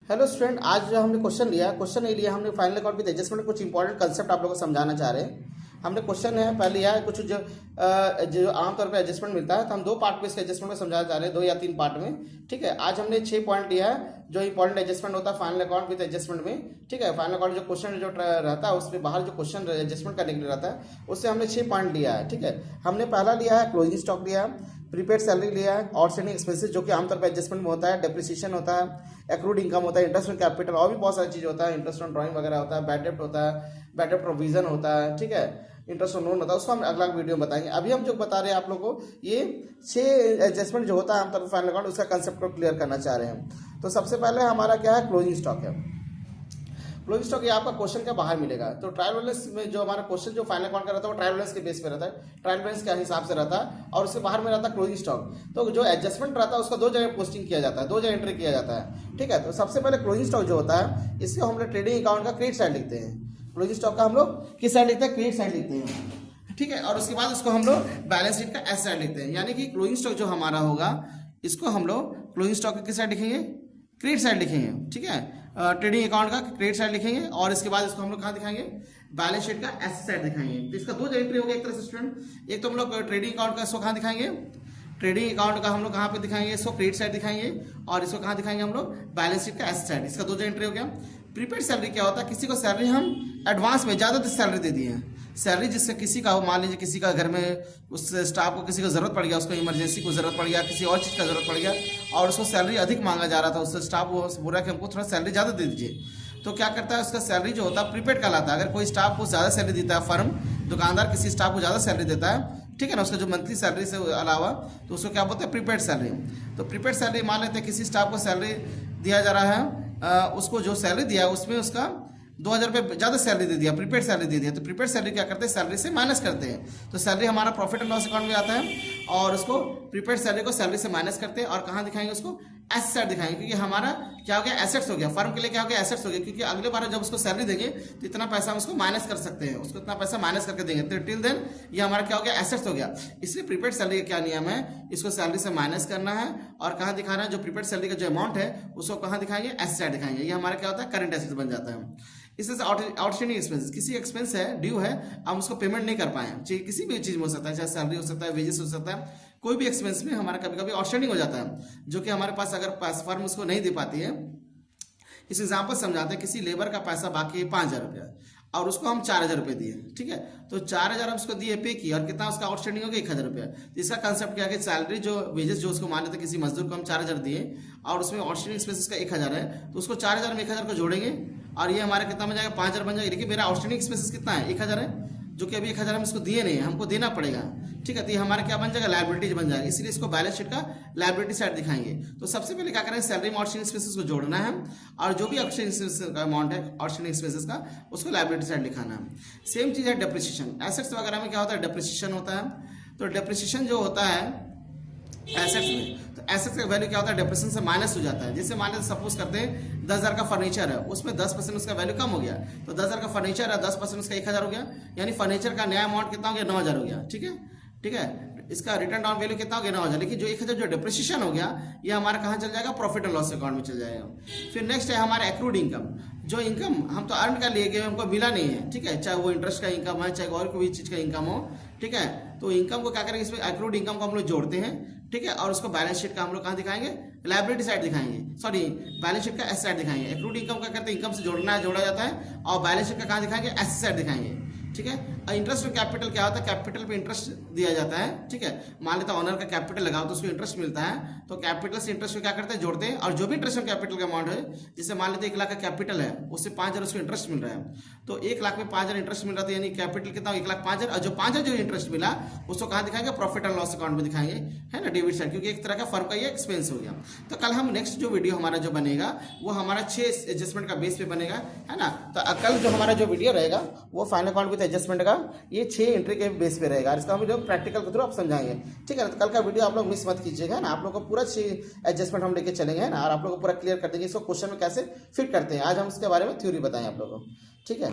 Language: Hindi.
हेलो स्टूडेंट, आज जो हमने क्वेश्चन लिया, क्वेश्चन नहीं लिया हमने फाइनल अकाउंट विद एडजस्टमेंट, कुछ इंपॉर्टेंट कंसेप्ट आप लोगों को समझाना चाह रहे हैं। हमने क्वेश्चन है पहले लिया है कुछ जो आमतौर पर एडजस्टमेंट मिलता है, तो हम 2 पार्ट में इसके एडजस्टमेंट में समझाना चाह रहे हैं, 2 या 3 पार्ट में। ठीक है, आज हमने 6 पॉइंट लिया है जो इंपॉर्टेंट एडजस्टमेंट होता है फाइनल अकाउंट विद एडजस्टमेंट में। ठीक है, फाइनल अकाउंट जो क्वेश्चन जो रहता है उसमें बाहर जो क्वेश्चन एडजस्टमेंट करने के लिए रहता है उससे हमने 6 पॉइंट लिया है। ठीक है, हमने पहला लिया है क्लोजिंग स्टॉक लिया है, प्रीपेड सैलरी लिया है, आउटस्टैंडिंग एक्सपेंसेस जो कि आमतौर पर एडजस्टमेंट में होता है, डेप्रिसिएशन होता है, एक्रूड इनकम होता है, इंटरेस्ट ऑन कैपिटल और भी बहुत सारी चीज़ होता है, इंटरेस्ट ऑन ड्राइंग वगैरह होता है, बैड डेप्ट होता है, बैड डेप्ट प्रोविजन होता है। ठीक है, इंटरेस्ट ऑन लोन होता है, उसको हम अगला वीडियो में बताएंगे। अभी हम जो बता रहे हैं आप लोग को, ये 6 एडजस्टमेंट जो होता है आमतौर पर फाइनल अकाउंट, उसका कंसेप्ट को क्लियर करना चाह रहे हैं। तो सबसे पहले हमारा क्या है, क्लोजिंग स्टॉक है। क्लोजिंग स्टॉक ये आपका क्वेश्चन के बाहर मिलेगा। तो ट्रायल बैलेंस में जो हमारा क्वेश्चन जो फाइनल अकाउंट का रहता है वो ट्रायल बैलेंस के बेस पे रहता है, ट्रायल बैलेंस के हिसाब से रहता है, और उसके बाहर में रहता है क्लोजिंग स्टॉक। तो जो एडजस्टमेंट रहता है उसका 2 जगह पोस्टिंग किया जाता है, 2 जगह एंट्री किया जाता है। ठीक है, तो सबसे पहले क्लोजिंग स्टॉक जो होता है इसको हम लोग ट्रेडिंग अकाउंट का क्रेडिट साइड लिखते हैं। क्लोजिंग स्टॉक का हम लोग किस साइड लिखते हैं, क्रेडिट साइड लिखते हैं। ठीक है, और उसके बाद उसको हम लोग बैलेंस शीट का एस साइड लिखते हैं। यानी कि क्लोजिंग स्टॉक जो हमारा होगा इसको हम लोग क्लोजिंग स्टॉक का किस साइड लिखेंगे, क्रेडिट साइड लिखेंगे। ठीक है, ट्रेडिंग अकाउंट का क्रेडिट साइड लिखेंगे, और इसके बाद इसको हम लोग कहाँ दिखाएंगे, बैलेंस शीट का एस साइड दिखाएंगे। तो इसका 2 एंट्री होगा एक तरह से स्टूडेंट। एक तो हम लोग ट्रेडिंग अकाउंट का इसको कहाँ दिखाएंगे, ट्रेडिंग अकाउंट का हम लोग कहाँ पे दिखाएंगे, इसको क्रेडिट साइड दिखाएंगे, और इसको कहाँ दिखाएंगे हम लोग, बैलेंस शीट का एस साइड। इसका 2 एंट्री हो गया। प्रीपेड सैलरी क्या होता है, किसी को सैलरी हम एडवांस में ज़्यादा सैलरी दे दिए हैं, सैलरी जिससे किसी का हो, मान लीजिए किसी का घर में उस स्टाफ को किसी को ज़रूरत पड़ गया, उसको इमरजेंसी को ज़रूरत पड़ गया, किसी और चीज़ का ज़रूरत पड़ गया, और उसको सैलरी अधिक मांगा जा रहा था, उससे स्टाफ को बोल रहा है कि हमको थोड़ा सैलरी ज़्यादा दे दीजिए। तो क्या करता है, उसका सैलरी जो होता है प्रीपेड कहलाता है। अगर कोई स्टाफ को ज़्यादा सैलरी देता है, फर्म दुकानदार किसी स्टाफ को ज़्यादा सैलरी देता है, ठीक है ना, उसका जो मंथली सैलरी से अलावा, तो उसको क्या बोलते हैं, प्रीपेड सैलरी। तो प्रीपेड सैलरी मान लेते हैं किसी स्टाफ को सैलरी दिया जा रहा है, उसको जो सैलरी दिया है उसमें उसका 2000 रुपये ज़्यादा सैलरी दे दिया, प्रीपेड सैलरी दे दिया। तो प्रीपेड सैलरी क्या करते हैं, सैलरी से माइनस करते हैं। तो सैलरी हमारा प्रॉफिट एंड लॉस अकाउंट में आता है, और उसको प्रीपेड सैलरी को सैलरी से माइनस करते हैं, और कहाँ दिखाएंगे, उसको एसेट साइड दिखाएंगे। क्योंकि हमारा क्या हो गया, एसेट्स हो गया, फर्म के लिए क्या हो गया, एसेट्स हो गया। क्योंकि अगले बार जब उसको सैलरी देंगे तो इतना पैसा हम उसको माइनस कर सकते हैं, उसको इतना पैसा माइनस करके देंगे। तो टिल देन ये हमारा क्या हो गया, एसेट्स हो गया। इसलिए प्रीपेड सैलरी का क्या नियम है, इसको सैलरी से माइनस करना है, और कहाँ दिखाना है, जो प्रीपेड सैलरी का जो अमाउंट है उसको कहाँ दिखाएंगे, एसेट साइड दिखाएंगे। ये हमारा क्या होता है, करंट एसेट बन जाता है। इससे आउटस्टैंडिंग एक्सपेंस, किसी एक्सपेंस है, ड्यू है, हम उसको पेमेंट नहीं कर पाए, चाहे किसी भी चीज़ में हो सकता है, चाहे सैलरी हो सकता है, वेजेस हो सकता है, कोई भी एक्सपेंस में हमारा कभी कभी आउटस्टैंडिंग हो जाता है, जो कि हमारे पास अगर फर्म उसको नहीं दे पाती है। इस एग्जाम्पल समझाते हैं, किसी लेबर का पैसा बाकी है 5000 रुपया, और उसको हम 4000 रुपये दिए। ठीक है, तो 4000 हम उसको दिए, पे किए, और कितना उसका आउटस्टैंडिंग हो गया, 1000 रुपया। तो इसका कंसेप्ट क्या है कि सैलरी जो वेजेस जो उसको मान लेते किसी मजदूर को हम 4000 दिए, और उसमें आउटस्टैंडिंग एक्सपेंस उसका 1000 है, तो उसको 4000 में 1000 को जोड़ेंगे, और ये हमारा कितना बन जाएगा, 5000 बन जाएगा। लेकिन मेरा आउटस्टैंडिंग एक्सपेंसेस कितना है, 1000 है, जो कि अभी 1000 हम इसको दिए नहीं है, हमको देना पड़ेगा। ठीक है, तो ये हमारा क्या बन जाएगा, लायबिलिटीज बन जाएगा। इसलिए इसको बैलेंस शीट का लायबिलिटी साइड दिखाएंगे। तो सबसे पहले क्या करेंगे, सैलरी में आउटस्टैंडिंग एक्सपेंसेस को जोड़ना है, और जो भी आउटस्टैंडिंग एक्सपेंसेस का अमाउंट है आउटस्टैंडिंग एक्सपेंसेस का, उसको लायबिलिटी साइड लिखाना है। सेम चीज़ है डेप्रिसिएशन, एसेट्स वगैरह में क्या होता है, डेप्रिसिएशन होता है। तो डेप्रिसिएशन जो होता है एसेट्स में, तो एसेट्स का वैल्यू क्या होता है, डेप्रिसिएशन से माइनस हो जाता है। जैसे मान लेते सपोज करते हैं 10,000 का फर्नीचर है, उसमें 10% उसका वैल्यू कम हो गया, तो 10,000 का फर्नीचर है, 10% उसका 1000 हो गया, यानी फर्नीचर का नया अमाउंट कितना हो गया, 9000 हो गया। ठीक है, ठीक है, इसका रिटर्न डाउन वैल्यू कितना हो गया, 9000। लेकिन जो 1000 जो डिप्रिसिएशन हो गया, ये हमारा कहाँ चल जाएगा, प्रॉफिट एंड लॉस अकाउंट में चल जाएगा। फिर नेक्स्ट है हमारा एक्रूड इनकम, जो इनकम हम तो अर्न कर लिए गए, हमको मिला नहीं है। ठीक है, चाहे वो इंटरेस्ट का इनकम है, चाहे और कोई चीज़ का इनकम हो। ठीक है, तो इनकम को क्या करेंगे, इसमें एक्रूड इनकम को हम लोग जोड़ते हैं। ठीक है, और उसको बैलेंस शीट का हम लोग कहाँ दिखाएंगे, लायबिलिटी साइड दिखाएंगे, सॉरी बैलेंस शीट का एस साइड दिखाएंगे। एक्रूड इनकम का करते हैं, इनकम से जोड़ना है, जोड़ा जाता है, और बैलेंस शीट का कहाँ दिखाएंगे, एस साइड दिखाएंगे। ठीक है, इंटरेस्ट और कैपिटल क्या होता है, कैपिटल पे इंटरेस्ट दिया जाता है। ठीक है, मान लेता ओनर का कैपिटल लगाओ तो उसको इंटरेस्ट मिलता है, तो कैपिटल से इंटरेस्ट को क्या करते हैं, जोड़ते हैं, और जो भी इंटरेस्ट कैपिटल का अमाउंट है, जैसे मान लेते 1 लाख का कैपिटल है, उससे 5000 उसको इंटरेस्ट मिल रहा है, तो 1 लाख में 5000 इंटरेस्ट मिल रहा था, यानी कैपिटल कितना, 1,05,000, और जो 5000 जो इंटरेस्ट मिला उसको कहाँ दिखाएंगे, प्रॉफिट एंड लॉस अकाउंट में दिखाएंगे, है ना, डेबिट साइड, क्योंकि एक तरह का फर्म का ये एक्सपेंस हो गया। तो कल हम नेक्स्ट जो वीडियो हमारा जो बनेगा वो हमारा 6 एडजस्टमेंट का बेस पे बनेगा, है ना। तो कल जो हमारा जो वीडियो रहेगा वो फाइनल अकाउंट विद एडजस्टमेंट का ये 6 एंट्री के बेस पे रहेगा, इसका हम वीडियो प्रैक्टिकल के थ्रू आप समझाएंगे। ठीक है ना, तो कल का वीडियो आप लोग मिस मत कीजिएगा ना, आप लोग को पूरा 6 एडजस्टमेंट हम लेके चलेंगे, है ना, और आप लोग को पूरा क्लियर कर देंगे इसको क्वेश्चन में कैसे फिट करते हैं। आज हम इसके बारे में थ्योरी बताएं आप लोगों को। ठीक है।